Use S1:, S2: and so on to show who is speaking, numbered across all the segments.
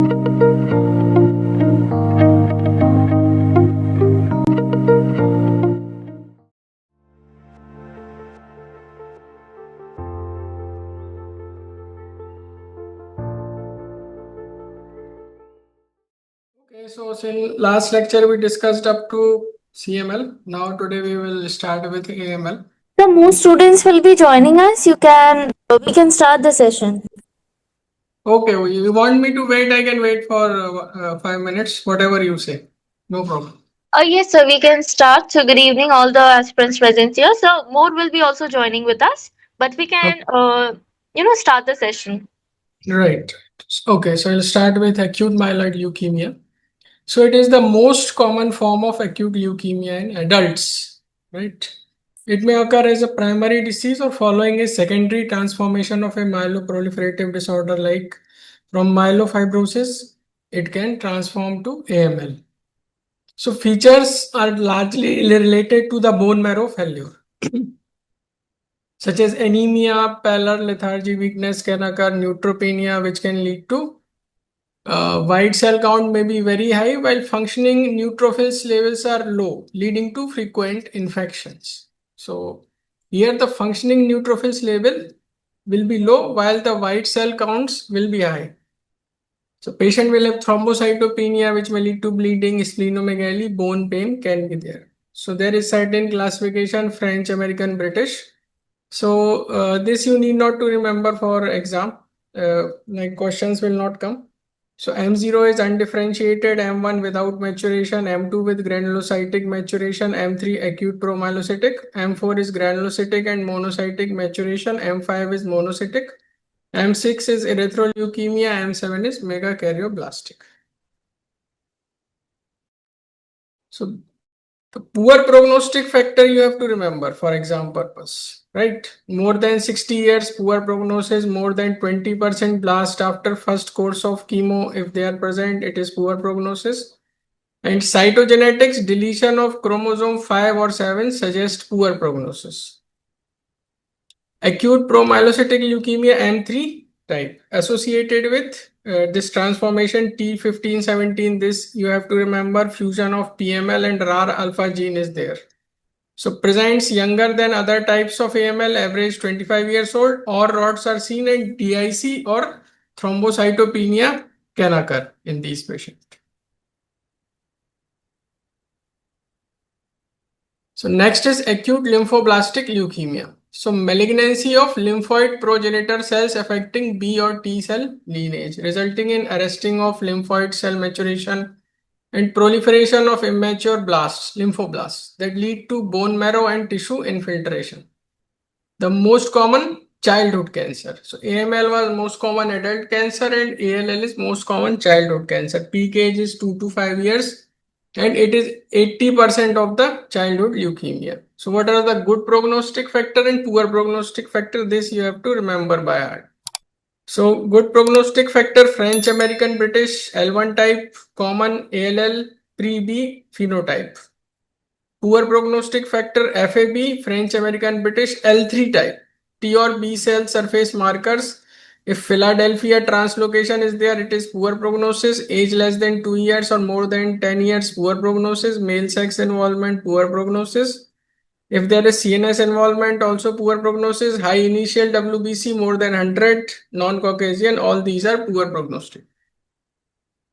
S1: Okay, so in last lecture we discussed up to CML. Now today we will start with AML.
S2: So more students will be joining us. We can start the session.
S1: Okay, you want me to wait? I can wait for 5 minutes, whatever you say. No problem.
S2: Yes, sir, we can start. So good evening, all the aspirants present here. So more will be also joining with us, but we
S1: Okay,
S2: can, start the session.
S1: right. Okay, so I'll start with acute myeloid leukemia. So it is the most common form of acute leukemia in adults, right? It may occur as a primary disease or following a secondary transformation of a myeloproliferative disorder like from myelofibrosis, it can transform to AML. So features are largely related to the bone marrow failure, such as anemia, pallor, lethargy, weakness can occur, neutropenia, which can lead to white cell count may be very high, while functioning neutrophils levels are low, leading to frequent infections. So here the functioning neutrophils level will be low, while the white cell counts will be high. So patient will have thrombocytopenia, which may lead to bleeding, splenomegaly, bone pain can be there. So there is certain classification, French, American, British. So this you need not to remember for exam. Like questions will not come. So M0 is undifferentiated, M1 without maturation, M2 with granulocytic maturation, M3 acute promyelocytic, M4 is granulocytic and monocytic maturation, M5 is monocytic, M6 is erythroleukemia, M7 is megakaryoblasttic. So the poor prognostic factor you have to remember for exam purpose, right? More than 60 years, poor prognosis, more than 20% blast after first course of chemo. If they are present, it is poor prognosis. And cytogenetics, deletion of chromosome 5 or 7 suggest poor prognosis. Acute promyelocytic leukemia M3 type associated with this transformation T1517. This you have to remember, fusion of PML and RAR alpha gene is there. So presents younger than other types of AML, average 25 years old, or rods are seen, and DIC or thrombocytopenia can occur in these patients. So next is acute lymphoblastic leukemia. So malignancy of lymphoid progenitor cells affecting B or T cell lineage, resulting in arresting of lymphoid cell maturation and proliferation of immature blasts, lymphoblasts, that lead to bone marrow and tissue infiltration. The most common childhood cancer. So AML was most common adult cancer and ALL is most common childhood cancer. Peak age is 2 to 5 years and it is 80% of the childhood leukemia. So what are the good prognostic factor and poor prognostic factor? This you have to remember by heart. So good prognostic factor, French, American, British, L1 type, common ALL, pre-B phenotype. Poor prognostic factor, FAB, French, American, British, L3 type, T or B cell surface markers. If Philadelphia translocation is there, it is poor prognosis. Age less than 2 years or more than 10 years, poor prognosis. Male sex involvement, poor prognosis. If there is CNS involvement, also poor prognosis. High initial WBC, more than 100, non-Caucasian, all these are poor prognostic.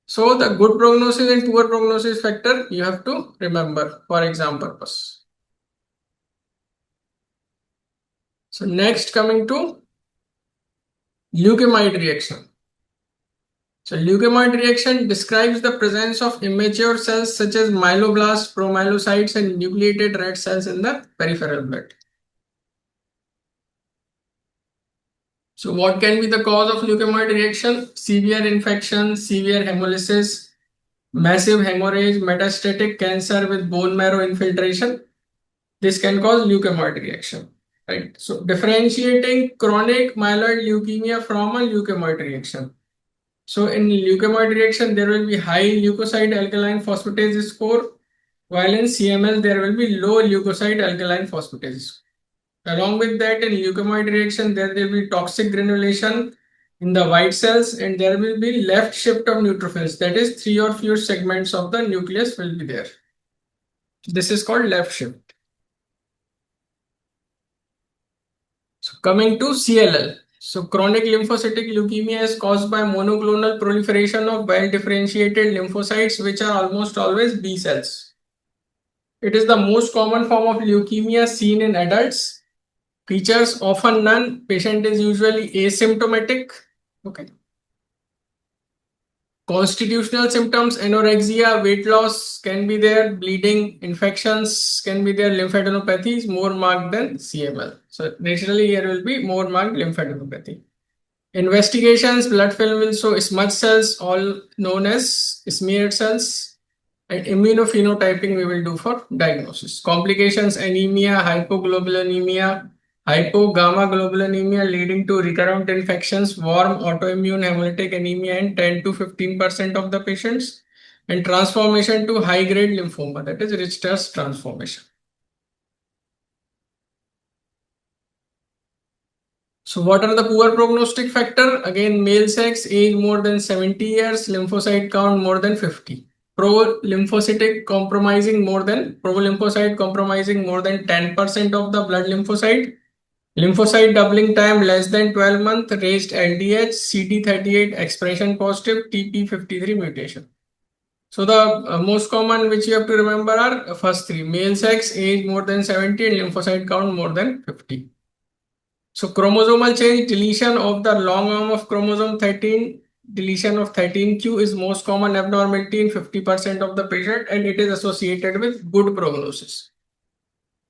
S1: So the good prognosis and poor prognosis factor you have to remember for exam purpose. So next coming to leukemia reaction. So leukemia reaction describes the presence of immature cells such as myeloblasts, promyelocytes and nucleated red cells in the peripheral blood. So what can be the cause of leukemia reaction? Severe infection, severe hemolysis, massive hemorrhage, metastatic cancer with bone marrow infiltration. This can cause leukemia reaction. Right. So differentiating chronic myeloid leukemia from a leukemia reaction. So in leukemia reaction, there will be high leukocyte alkaline phosphatase score, while in CML there will be low leukocyte alkaline phosphatase. Along with that, in leukemia reaction, there will be toxic granulation, in the white cells, and there will be left shift of neutrophils. That is, 3 or fewer segments of the nucleus will be there. This is called left shift. So coming to CLL. So chronic lymphocytic leukemia is caused by monoclonal proliferation of well-differentiated lymphocytes, which are almost always B cells. It is the most common form of leukemia seen in adults. Features often none. Patient is usually asymptomatic. Okay. Constitutional symptoms, anorexia, weight loss can be there, bleeding, infections can be there, lymphadenopathy is more marked than CML. So naturally here will be more marked lymphadenopathy. Investigations, blood film will show smudge cells, all known as smeared cells, and immunophenotyping we will do for diagnosis. Complications, anemia, hypoglobulinemia, hypogammaglobulinemia leading to recurrent infections, warm autoimmune hemolytic anemia in 10 to 15% of the patients, and transformation to high-grade lymphoma, that is Richter's transformation. So what are the poor prognostic factor? Again, male sex, age more than 70 years, lymphocyte count more than 50. Pro-lymphocyte compromising more than 10% of the blood lymphocyte. Lymphocyte doubling time less than 12 months, raised LDH, CD38 expression positive, TP53 mutation. So the most common which you have to remember are first three: male sex, age more than 70, and lymphocyte count more than 50. So chromosomal change, deletion of the long arm of chromosome 13, deletion of 13q is most common abnormality in 50% of the patient, and it is associated with good prognosis.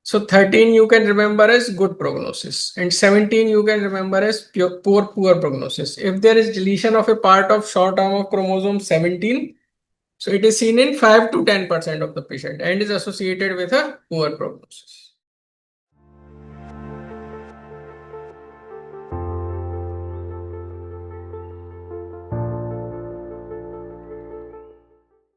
S1: So 13 you can remember as good prognosis, and 17 you can remember as poor prognosis. If there is deletion of a part of short arm of chromosome 17, so it is seen in 5 to 10% of the patient and is associated with a poor prognosis.